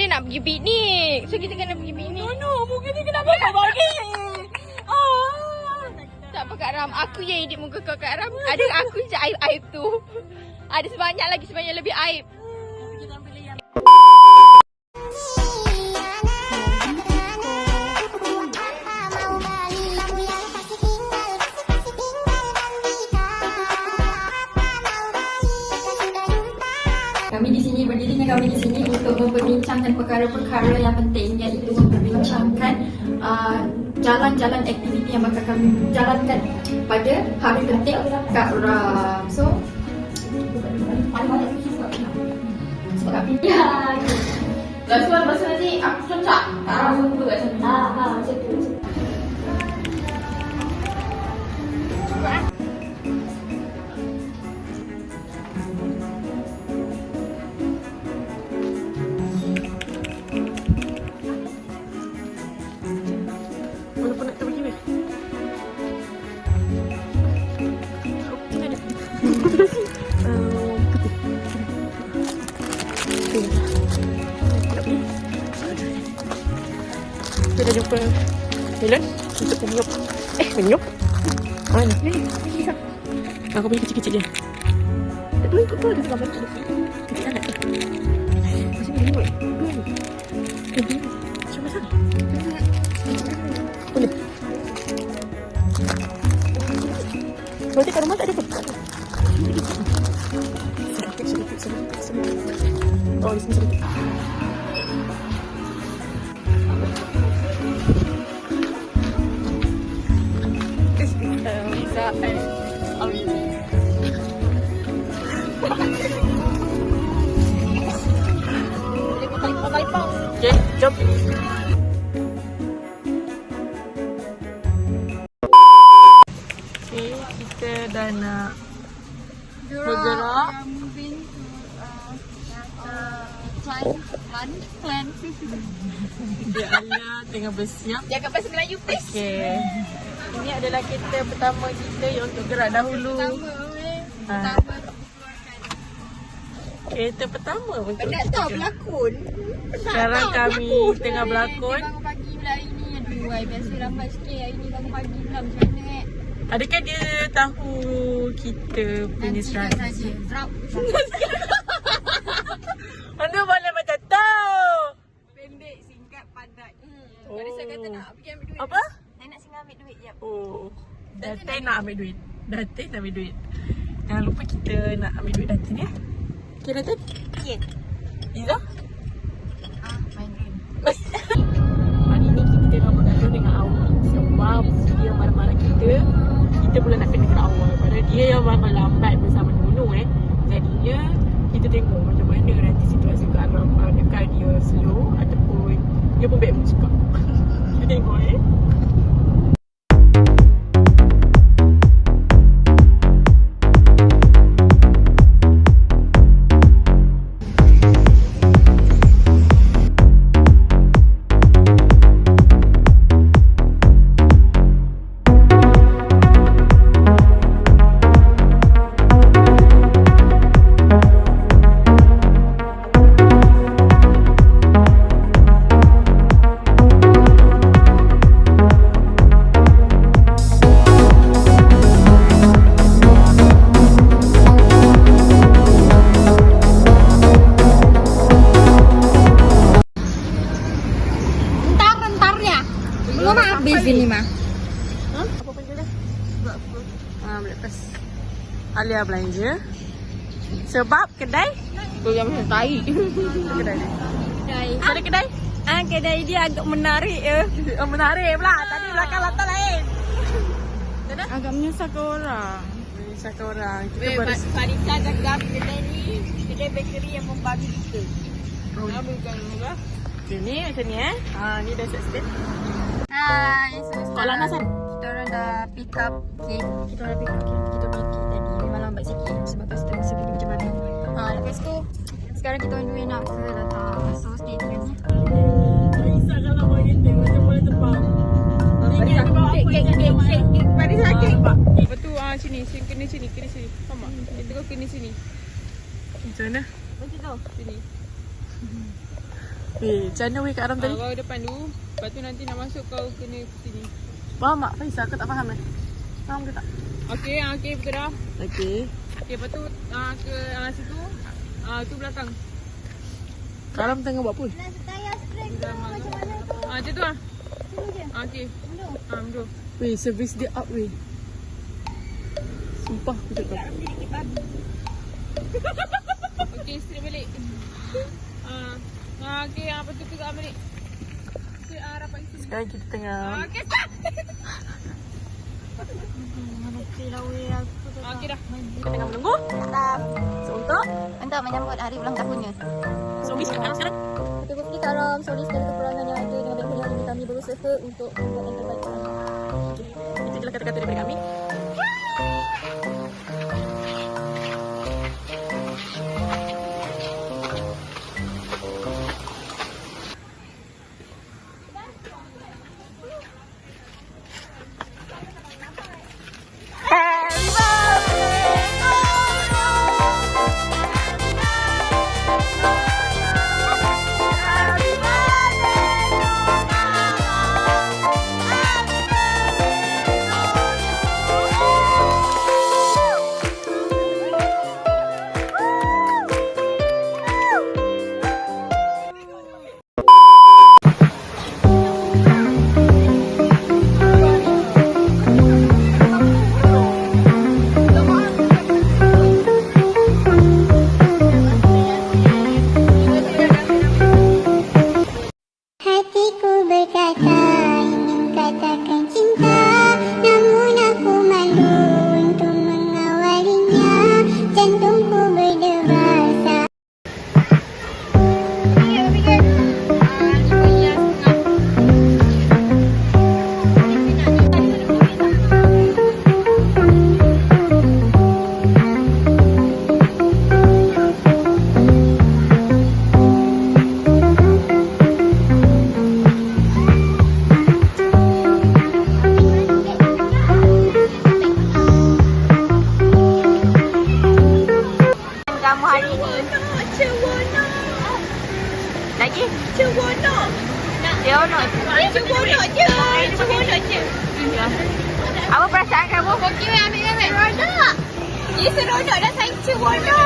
nak pergi piknik. So kita kena pergi piknik. Muka ni kenapa kau bagi? Tak apa Kak Ram. Aku yang edit muka kau Kak Ram. Ada aku je aib-aib tu. Ada sebanyak lebih aib. Kami di sini, berdirinya kami di sini untuk memperbincangkan perkara-perkara yang penting, iaitu memperbincangkan jalan-jalan aktiviti yang bakal kami jalankan pada hari penting Kak Ram. So, sebab kami last one masa nanti aku cocok Kak Ram muka kat sana. Macam tu. Kita dah jumpa Helen untuk menyup. Menyup? Mana? Ni. Aku beli kecil-kecil je. Tak boleh ikut kau ada sebelah kecil. Kecil sangat tu. Macam ni buat. Cuba sana. Boleh. Berarti kat rumah tak ada apa? Oh, di sini sedikit. Okay, jom. Okay, kita dah nak bergerak. Plan. Dia Alia tengah bersiap. Jaga bahasa Melayu please. Okay. Ini adalah kereta pertama kita yang untuk gerak dahulu. Kereta pertama untuk Penat tau berlakon. Sekarang kami tengah berlakon. Dia bangun pagi pula hari ni. Aduh, I biasa lambat sikit. Hari ni bangun pagi pula macam mana. Adakah dia tahu kita punya strategi? Drop. Mana boleh macam tu? Pendek, singkat, padat. Tadi saya kata nak pergi ambil duit. Apa? Saya nak singgah ambil duit. Yep. Oh, Datin nak ambil duit. Datin nak ambil duit. Jangan lupa kita nak ambil duit Datin ya. Okay Datin? Yes. Izzah? Main game. Hari ni kita tengah bergaduh dengan awal. Sebab dia marah-marah kita. Kita pula nak kena kat awal. Padahal dia yang lambat bersama dulu Jadinya kita tengok macam mana nanti situasi Kak Ram. Adakah dia slow ataupun dia pun baik bercakap. Kita tengok Sini mah. Apa panggil dia? Lepas Alia belanja. Sebab kedai Dia macam tai. Kedai ni. Mana kedai? Kedai dia agak menarik ya. Menarik pula. Tadi belakang latar lain. Agak menyusahkan orang. Menyusahkan orang. Farisa cakap kedai ni kedai bakery yang membagi kita. Bukan juga. Ni macam ni ni dah set sikit. Hai, Sekolah Nasan. Kita orang dah pick up cake. Kita orang pick up cake. Kita beli cake tadi. Memang lambat sikit sebab customer mesti pergi macam mana. Lepas tu sekarang kita on the way nak ke datang. So stay tune. Risau kalau bagi tengok macam boleh terbang. Kek. Farisa kek. Lepas tu sini. Kena sini. Nampak? Kita kau kena sini. Macam mana? Macam tu. Sini. Macam mana weh Kak Ram tadi? Bawa depan dulu. Lepas tu nanti nak masuk kau kena ke sini. Faham tak Faizal? Aku tak faham Faham ke tak? Okey, betul dah. Okey. Okey, lepas tu ke situ. Tu belakang. Kak Ram tengah buat apa? Nak tayar straight tu macam mana tu? Macam tu lah. Sini je. Okey. Mundur. Weh, servis dia up weh. Sumpah aku tak tahu. Okey, straight balik. Okey, lepas tu tegak balik. Straight rapat sini. Sekarang kita tengah Okey, stop. Okey lah weh, aku tak Okey dah. kita tengah menunggu. So untuk menyambut hari ulang tahunnya. so wish Kak Ram sekarang. Happy birthday Kak Ram. Sorry segala kekurangan yang ada. Dengan banyak hari ini kami berusaha untuk membuat yang terbaik. Itu je lah kata-kata daripada kami. Hatiku berkata ingin katakan cinta, namun aku malu untuk mengawalinya. Jantungku berdebar saat Kamu hari ini lagi cewono je. Apa perasaan kamu? Dia seronok dah sayang cewono.